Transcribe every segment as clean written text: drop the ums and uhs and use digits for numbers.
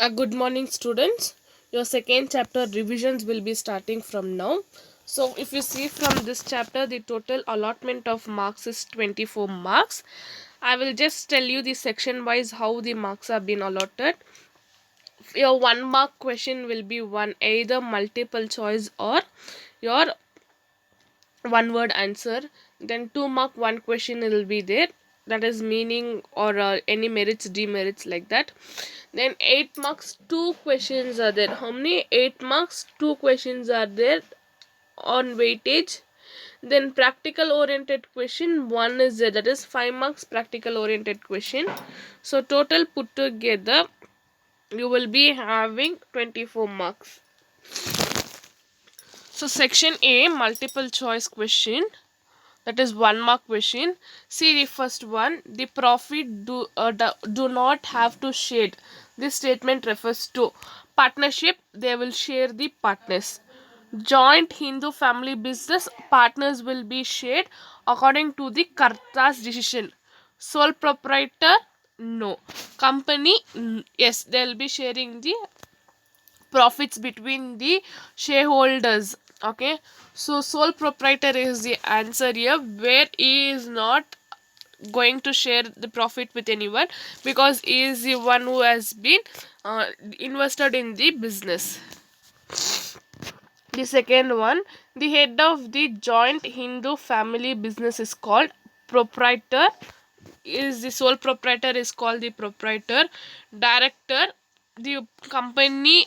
Good morning, students. Your second chapter revisions will be starting from now. So, if you see from this chapter, the total allotment of marks is 24 marks. I will just tell you the section wise how the marks have been allotted. Your 1 mark question will be one either multiple choice or your one word answer. Then 2 mark one question will be there, that is meaning or any merits demerits like that. Then 8 marks 2 questions are there. How many? 8 marks 2 questions are there on weightage. Then practical oriented question 1 is there, that is 5 marks practical oriented question. So total put together you will be having 24 marks. So section A, multiple choice question, that is 1 mark question. See the first one, the profit do not have to share. This statement refers to partnership, they will share the partners. Joint Hindu family business, partners will be shared according to the Karta's decision. Sole proprietor, no. Company, yes, they will be sharing the profits between the shareholders. Okay, so sole proprietor is the answer here, where he is not going to share the profit with anyone because he is the one who has been invested in the business. The second one, the head of the joint Hindu family business is called proprietor. Is the sole proprietor is called the proprietor. Director, the company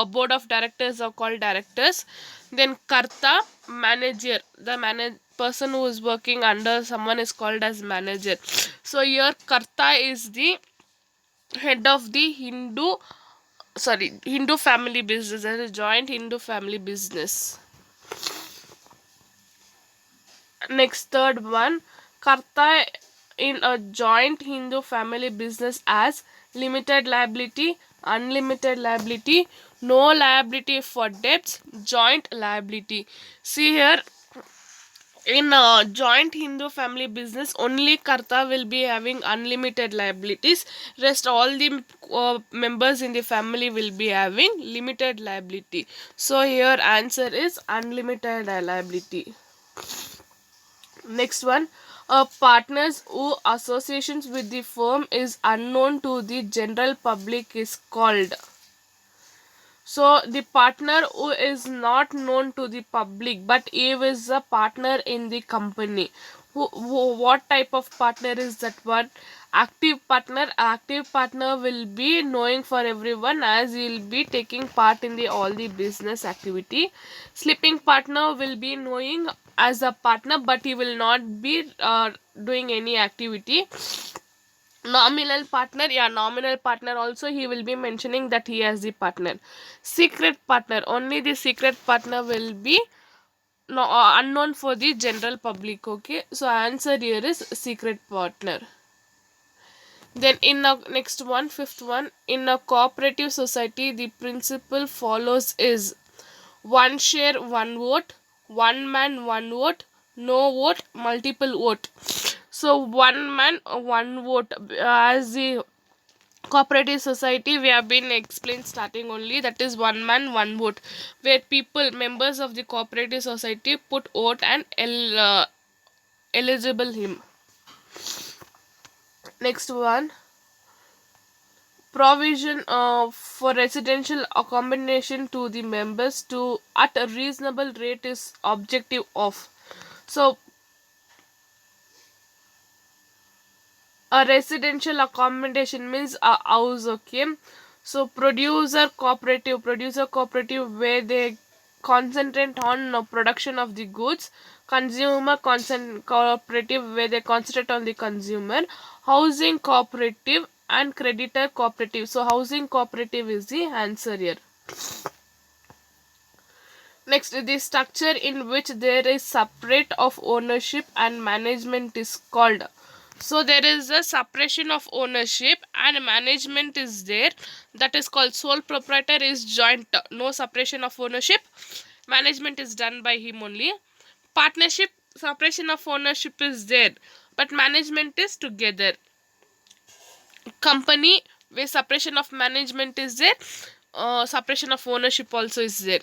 board of directors are called directors. Then karta, manager, the person who is working under someone is called as manager. So here karta is the head of the Hindu family business, that is joint Hindu family business. Next, third one, karta in a joint Hindu family business as limited liability, unlimited liability, no liability for debts, joint liability. See here, in a joint Hindu family business, only karta will be having unlimited liabilities. Rest all the members in the family will be having limited liability. So here answer is unlimited liability. Next one, partners who associations with the firm is unknown to the general public is called. So the partner who is not known to the public but he is a partner in the company. What type of partner is that one? Active partner. Active partner will be knowing for everyone as he will be taking part in the all the business activity. Sleeping partner will be knowing as a partner but he will not be doing any activity. Nominal partner, yeah, nominal partner also he will be mentioning that he has the partner. Secret partner, only the secret partner will be no, unknown for the general public. Okay, so answer here is secret partner. Then in a next one, fifth one, in a cooperative society the principle follows is one share one vote, one man one vote, no vote multiple vote. So one man one vote, as the cooperative society we have been explained starting only, that is one man one vote, where people members of the cooperative society put vote and eligible him. Next one, provision for residential accommodation to the members to at a reasonable rate is objective of. So a residential accommodation means a house. Okay, so producer cooperative where they concentrate on production of the goods. Consumer cooperative where they concentrate on the consumer. Housing cooperative and creditor cooperative. So housing cooperative is the answer here. Next, the structure in which there is separate of ownership and management is called. So there is a separation of ownership and management is there, that is called sole proprietor is joint, no separation of ownership, management is done by him only. Partnership, separation of ownership is there but management is together. Company, where separation of management is there, separation of ownership also is there.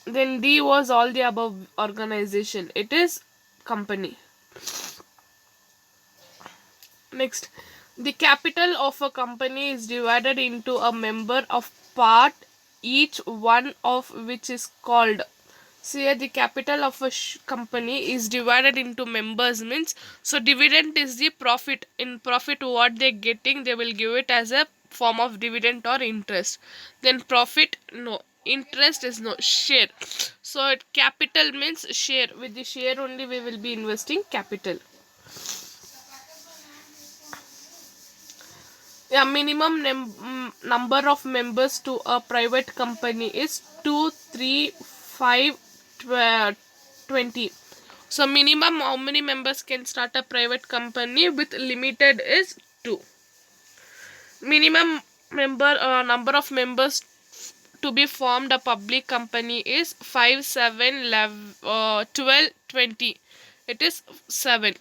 Then D was all the above organization. It is company. Next, the capital of a company is divided into a member of part, each one of which is called. So here the capital of a company is divided into members means, so dividend is the profit. In profit what they getting, they will give it as a form of dividend or interest. Then profit no, interest is no, share. So capital means share. With the share only we will be investing capital. A minimum number of members to a private company is 2, 3, 5, 20. So minimum how many members can start a private company with limited is 2. Minimum number of members to be formed a public company is 5, 7, 11, 12, 20. It is 7.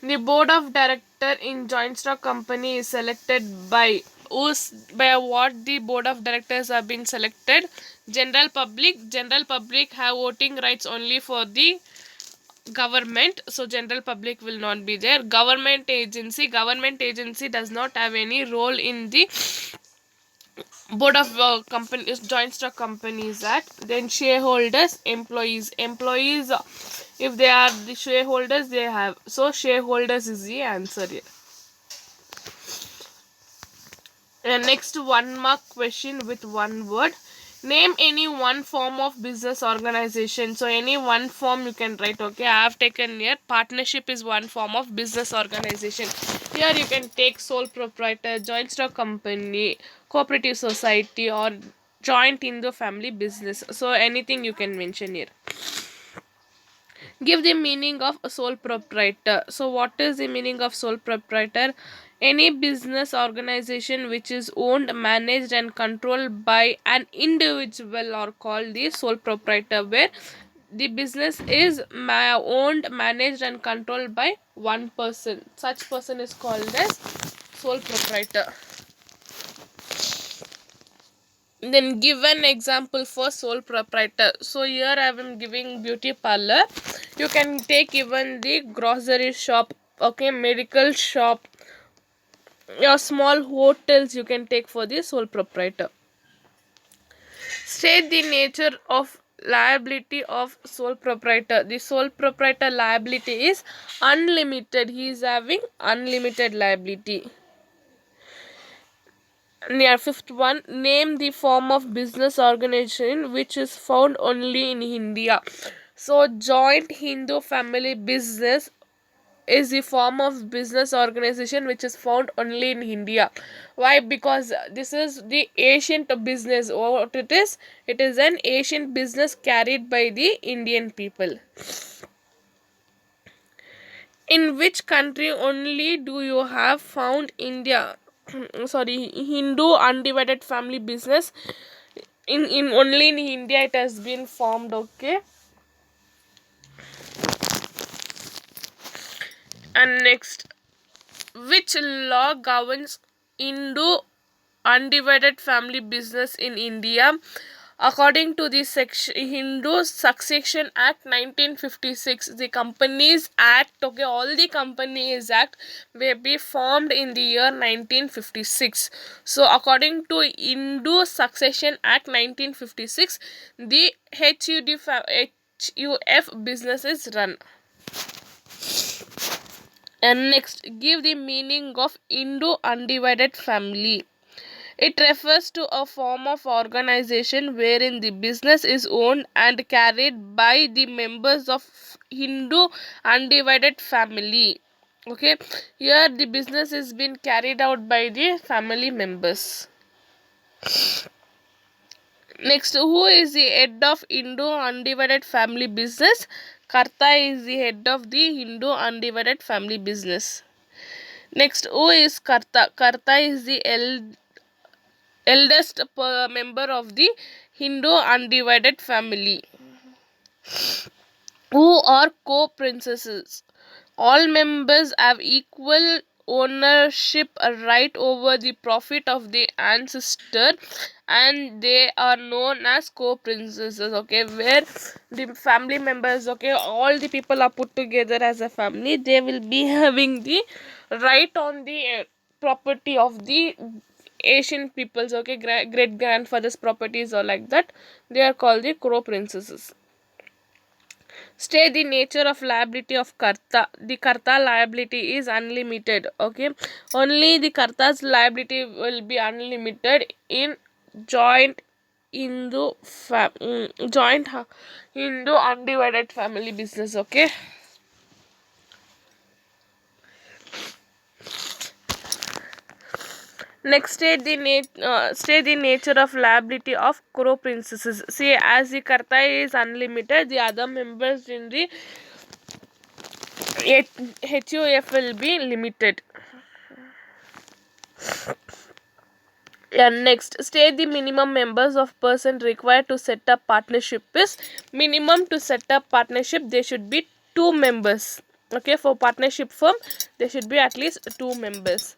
The board of director in joint stock company is selected by who's, by what the board of directors have been selected. General public. General public have voting rights only for the government, so general public will not be there. Government agency. Government agency does not have any role in the board of companies, joint stock companies act. Then shareholders, employees. Employees, if they are the shareholders, they have, so shareholders is the answer here. And next, 1 mark question with one word. Name any one form of business organization. So any one form you can write. Okay, I have taken here partnership is one form of business organization. Here you can take sole proprietor, joint stock company, cooperative society, or joint in the family business. So anything you can mention here. Give the meaning of a sole proprietor. So what is the meaning of sole proprietor? Any business organization which is owned, managed and controlled by an individual are called the sole proprietor, where the business is owned, managed and controlled by one person. Such person is called as sole proprietor. Then give an example for sole proprietor. So here I am giving beauty parlor. You can take even the grocery shop, okay, medical shop, your small hotels you can take for the sole proprietor. State the nature of liability of sole proprietor. The sole proprietor liability is unlimited. He is having unlimited liability. Near fifth one, name the form of business organization which is found only in India. So joint Hindu family business is the form of business organization which is found only in India. Why? Because this is the ancient business. What it is? It is an ancient business carried by the Indian people. In which country only do you have found India? Sorry, Hindu undivided family business. In only in India it has been formed. Okay. And next, which law governs Hindu undivided family business in India? According to the Hindu Succession Act 1956, the Companies Act, okay, all the Companies Act will be formed in the year 1956. So according to Hindu Succession Act 1956, the HUF business is run. And next, give the meaning of Hindu undivided family. It refers to a form of organization wherein the business is owned and carried by the members of Hindu undivided family. Okay, here the business is being carried out by the family members. Next, who is the head of Hindu undivided family business? Karta is the head of the Hindu undivided family business. Next, who is Karta? Karta is the eldest member of the Hindu undivided family. Who are co-princesses? All members have equal ownership right over the profit of the ancestor, and they are known as co-princesses. Okay, where the family members, okay, all the people are put together as a family, they will be having the right on the property of the Asian peoples. Okay, great grandfathers properties or like that, they are called the co-princesses. State the nature of liability of Karta. The Karta liability is unlimited. Okay, only the Karta's liability will be unlimited in joint joint Hindu undivided family business. Okay. Next, state the nature of liability of crow princesses. See, as the Karta is unlimited, the other members in the HUF will be limited. And next, state the minimum members of person required to set up partnership is minimum to set up partnership. There should be 2 members. Okay, for partnership firm, there should be at least 2 members.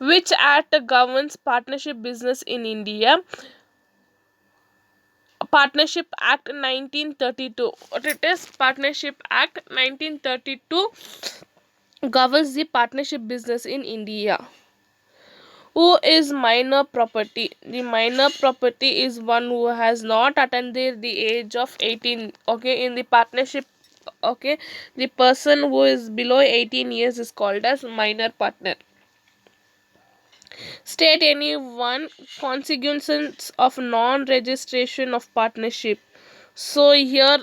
Which act governs partnership business in India? Partnership Act 1932. What it is? Partnership Act 1932 governs the partnership business in India. Who is minor property? The minor property is one who has not attained the age of 18. Okay, in the partnership, okay, the person who is below 18 years is called as minor partner. State any one consequences of non-registration of partnership. So here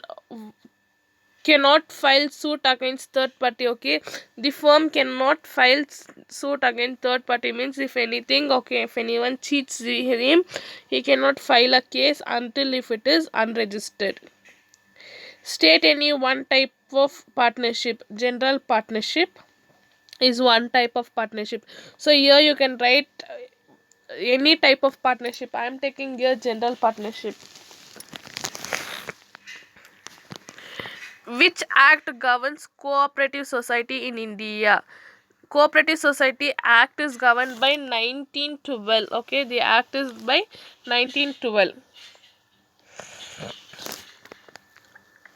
cannot file suit against third party. Okay, the firm cannot file suit against third party means if anything, okay, if anyone cheats him, he cannot file a case until if it is unregistered. State any one type of partnership. General partnership is one type of partnership. So here you can write any type of partnership. I am taking here general partnership. Which act governs cooperative society in India? Cooperative Society Act is governed by 1912. Okay, the act is by 1912.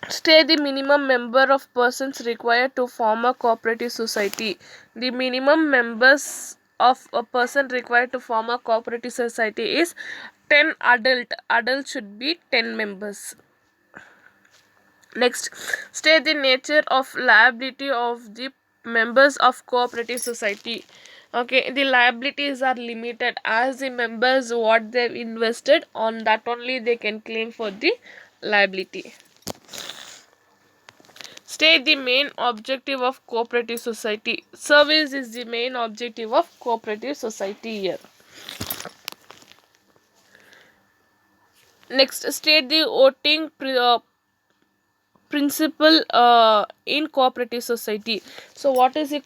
State the minimum number of persons required to form a cooperative society. The minimum members of a person required to form a cooperative society is 10 adult. Adult should be 10 members. Next, state the nature of liability of the members of cooperative society. Okay, the liabilities are limited as the members what they've invested on that only they can claim for the liability. State the main objective of cooperative society. Service is the main objective of cooperative society here. Next, state the voting principle in cooperative society. So what is the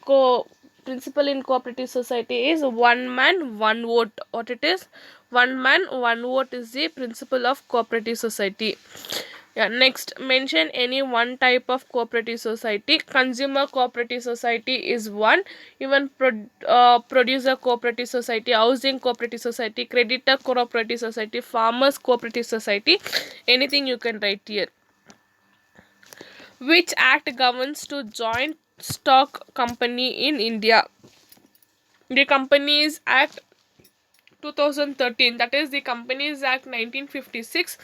principle in cooperative society is one man one vote. What it is? One man one vote is the principle of cooperative society. Yeah, next, mention any one type of cooperative society. Consumer cooperative society is one. Even producer cooperative society, housing cooperative society, creditor cooperative society, farmers cooperative society, anything you can write here. Which act governs to joint stock company in India? The Companies Act 2013, that is the Companies Act 1956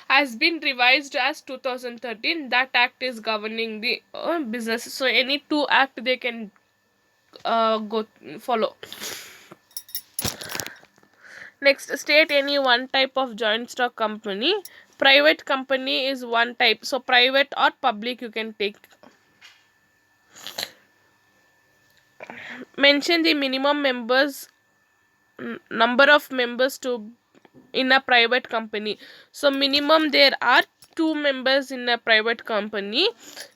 has been revised as 2013. That act is governing the business. So any two act they can go follow. Next, state any one type of joint stock company. Private company is one type. So private or public you can take. Mention the minimum number of members to in a private company. So minimum there are 2 members in a private company.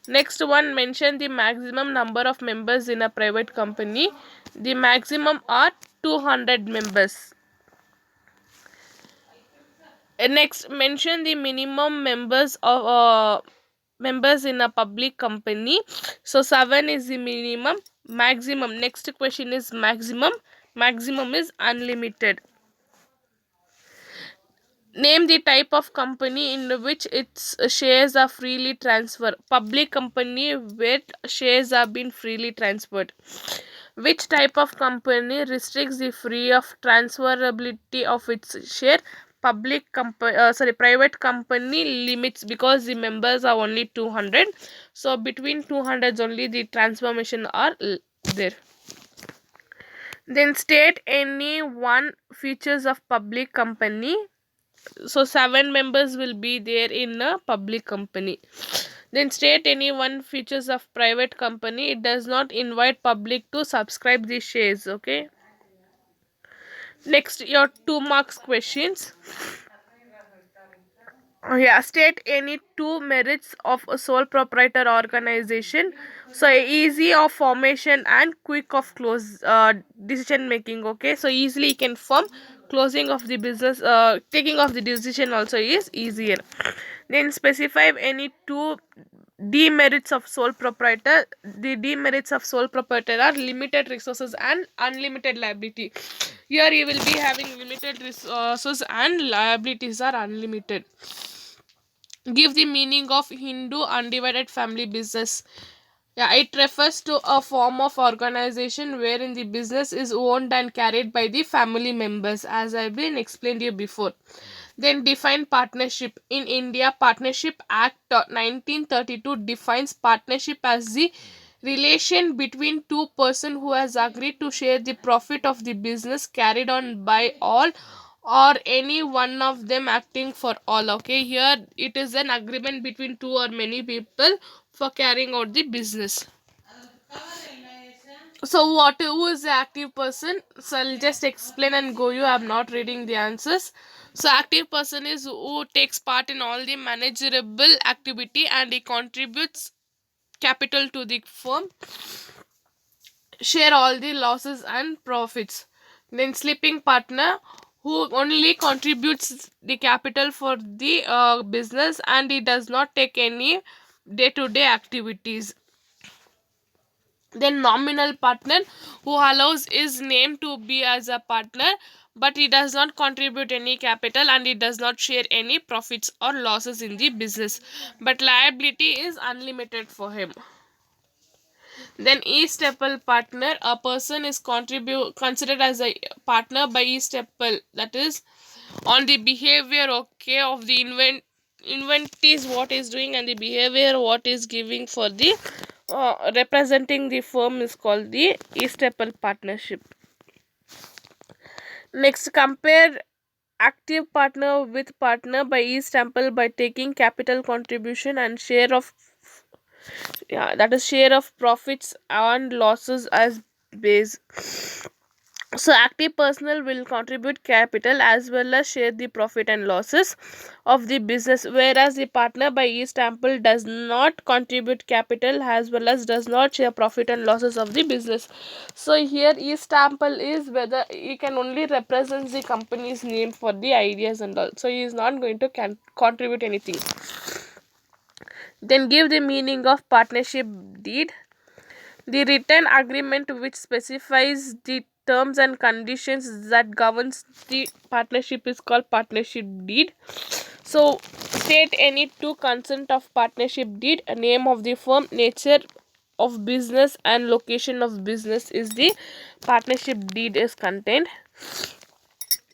Next one, mention the maximum number of members in a private company. The maximum are 200 members. Next, mention the minimum members of members in a public company. So 7 is the minimum. Maximum, next question is maximum. Maximum is unlimited. Name the type of company in which its shares are freely transferred. Public company where shares are being freely transferred. Which type of company restricts the free of transferability of its share? Private company limits, because the members are only 200. So between 200s only the transformation are there. Then state any one features of public company. So 7 members will be there in a public company. Then state any one features of private company. It does not invite public to subscribe the shares. Okay. Next, your 2 marks questions. Yeah, state any 2 merits of a sole proprietor organization. So easy of formation and quick of close decision making. Okay, so easily you can form. Closing of the business, taking of the decision also is easier. Then specify any 2 demerits of sole proprietor. The demerits of sole proprietor are limited resources and unlimited liability. Here you will be having limited resources and liabilities are unlimited. Give the meaning of Hindu undivided family business. Yeah, it refers to a form of organization wherein the business is owned and carried by the family members, as I've been explained you before. Then define partnership. In India, Partnership Act 1932 defines partnership as the relation between two persons who has agreed to share the profit of the business carried on by all or any one of them acting for all. Okay, here it is an agreement between two or many people for carrying out the business. So who is the active person? So I'll just explain and go. I'm not reading the answers. So active person is who takes part in all the manageable activity and he contributes capital to the firm, share all the losses and profits. Then sleeping partner, who only contributes the capital for the business and he does not take any day to day activities. Then nominal partner, who allows his name to be as a partner but he does not contribute any capital and he does not share any profits or losses in the business, but liability is unlimited for him. Then each-stepple partner, a person is considered as a partner by each-stepple, that is on the behavior, okay, of the invent is what is doing and the behavior what is giving for the representing the firm is called the each-stepple partnership. Next, compare active partner with partner by each-stepple by taking capital contribution and share of that is share of profits and losses as base. So active personnel will contribute capital as well as share the profit and losses of the business, whereas the partner by example does not contribute capital as well as does not share profit and losses of the business. So here example is whether he can only represent the company's name for the ideas and all, so he is not going to contribute anything. Then give the meaning of partnership deed. The written agreement which specifies the terms and conditions that governs the partnership is called partnership deed. So state any two consent of partnership deed. A name of the firm, nature of business and location of business is the partnership deed is contained.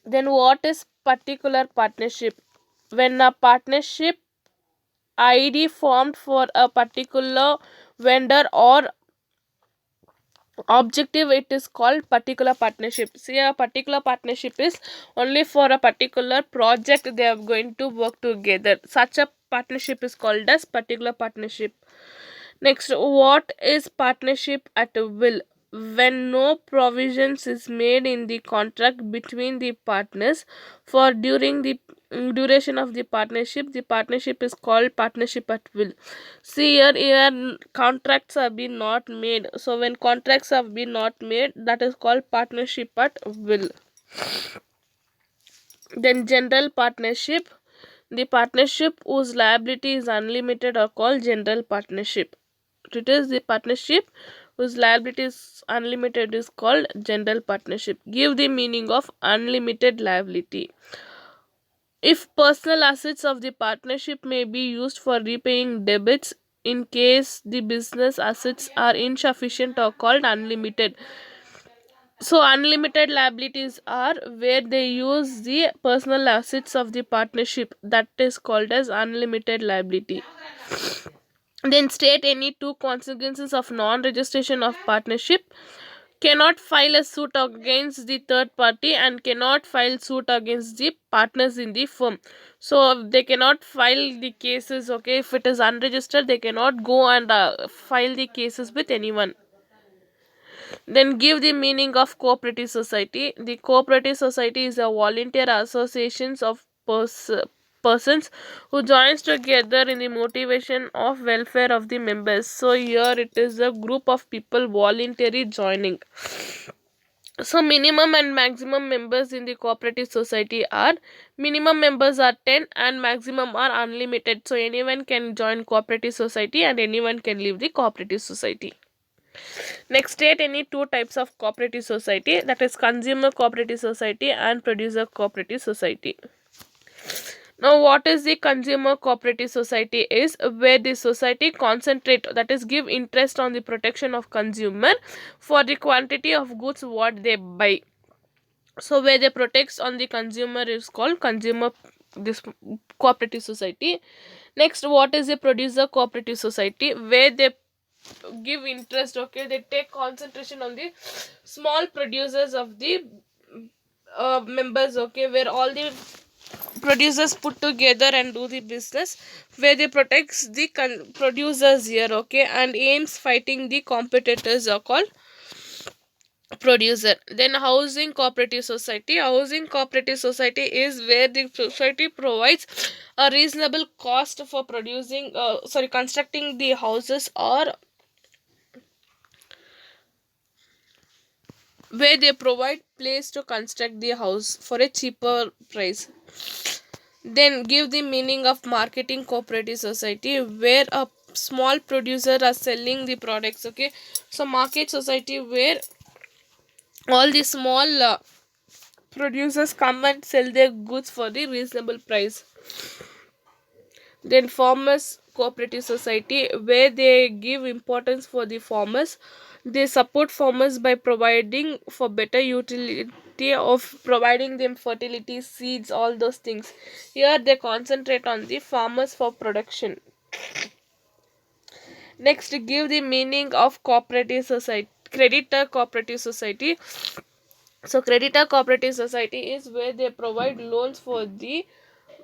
Then what is particular partnership? When a partnership ID formed for a particular vendor or objective, it is called particular partnership. See, a particular partnership is only for a particular project they are going to work together. Such a partnership is called as particular partnership. Next, what is partnership at will? When no provisions is made in the contract between the partners for during the duration of the partnership is called partnership at will. See, here contracts have been not made. So when contracts have been not made, that is called partnership at will. Then general partnership. The partnership whose liability is unlimited are called general partnership. It is the partnership whose liability is unlimited is called general partnership. Give the meaning of unlimited liability. If personal assets of the partnership may be used for repaying debits in case the business assets are insufficient or called unlimited. So unlimited liabilities are where they use the personal assets of the partnership, that is called as unlimited liability. Then state any two consequences of non-registration of partnership. Cannot file a suit against the third party and cannot file suit against the partners in the firm. So they cannot file the cases, okay, if it is unregistered they cannot go and file the cases with anyone. Then give the meaning of cooperative society. The cooperative society is a volunteer associations of persons who joins together in the motivation of welfare of the members. So here it is a group of people voluntarily joining. So minimum and maximum members in the cooperative society are, minimum members are 10 and maximum are unlimited. So anyone can join cooperative society and anyone can leave the cooperative society. Next, state any two types of cooperative society, that is consumer cooperative society and producer cooperative society. Now what is the consumer cooperative society is where the society concentrate, that is give interest on the protection of consumer for the quantity of goods what they buy. So where they protects on the consumer is called consumer this cooperative society. Next, what is a producer cooperative society where they give interest, okay, they take concentration on the small producers of the members, okay, where all the producers put together and do the business, where they protects the producers here, okay, and aims fighting the competitors are called producer. Then housing cooperative society. Housing cooperative society is where the society provides a reasonable cost for producing constructing the houses, or where they provide place to construct the house for a cheaper price. Then give the meaning of marketing cooperative society where a small producer are selling the products, okay. So market society where all the small producers come and sell their goods for the reasonable price. Then farmers cooperative society where they give importance for the farmers, they support farmers by providing for better utility of providing them fertility, seeds, all those things. Here they concentrate on the farmers for production. Next, give the meaning of cooperative society, creditor cooperative society. So creditor cooperative society is where they provide loans for the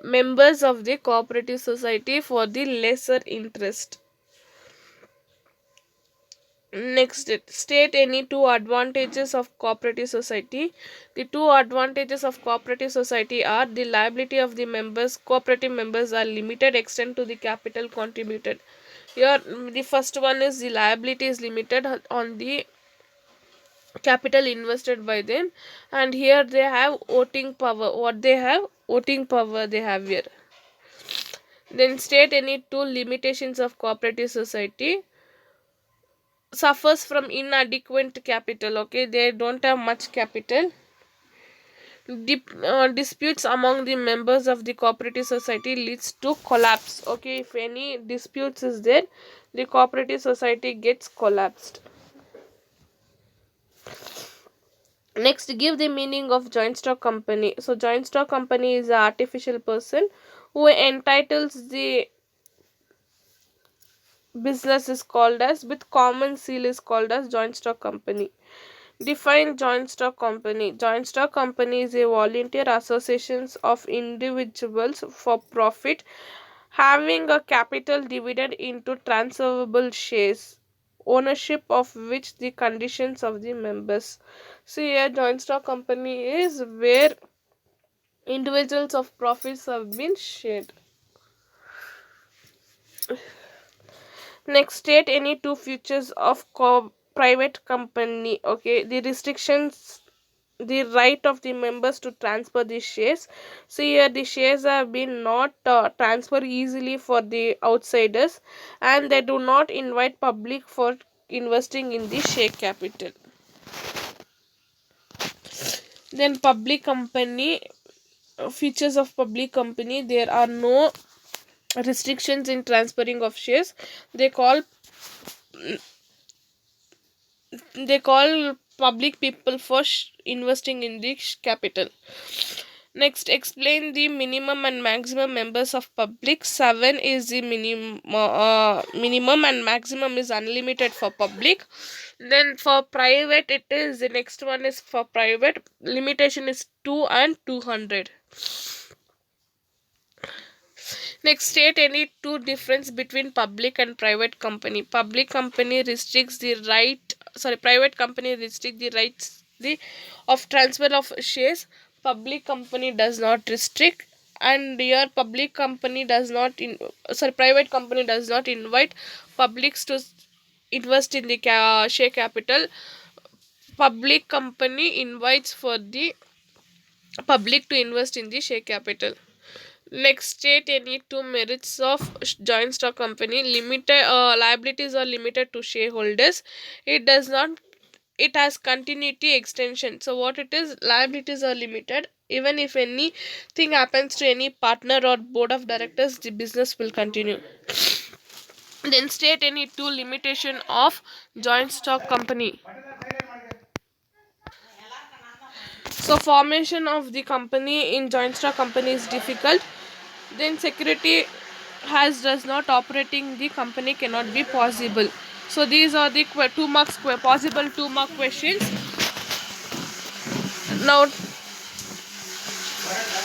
members of the cooperative society for the lesser interest. Next, state any two advantages of cooperative society. The two advantages of cooperative society are the liability of the members. Cooperative members are limited extent to the capital contributed. Here, the first one is the liability is limited on the capital invested by them, and here they have voting power. What they have? Voting power they have here. Then state any two limitations of cooperative society. Suffers from inadequate capital, okay, they don't have much capital. Disputes among the members of the cooperative society leads to collapse, okay, if any disputes is there the cooperative society gets collapsed. Next, give the meaning of joint stock company. So joint stock company is an artificial person who entitles the business is called as, with common seal is called as joint stock company. Define joint stock company. Joint stock company is a volunteer association of individuals for profit having a capital divided into transferable shares, ownership of which the conditions of the members. So here joint stock company is where individuals of profits have been shared. Next, state any two features of private company, okay, the restrictions the right of the members to transfer the shares. So here the shares have been not transferred easily for the outsiders, and they do not invite public for investing in the share capital. Then public company, features of public company: there are no restrictions in transferring of shares. They call they call public people for investing in the capital. Next, explain the minimum and maximum members of public. 7 is the minimum, and maximum is unlimited for public. Then for private, it is the next one is for private. Limitation is 2 and 200. Next, state any two difference between public and private company. Public company restricts the right. Sorry, private company restrict the rights of transfer of shares. Public company does not restrict, and here public company does not private company does not invite publics to invest in the share capital. Public company invites for the public to invest in the share capital. Next, state any two merits of joint stock company. Limited liabilities are limited to shareholders. It does not. It has continuity extension. So what it is? Liabilities are limited. Even if anything happens to any partner or board of directors, the business will continue. Then state any two limitation of joint stock company. So formation of the company in joint stock company is difficult. Then security has does not operating the company cannot be possible. So these are the 2 marks possible 2 mark questions. Now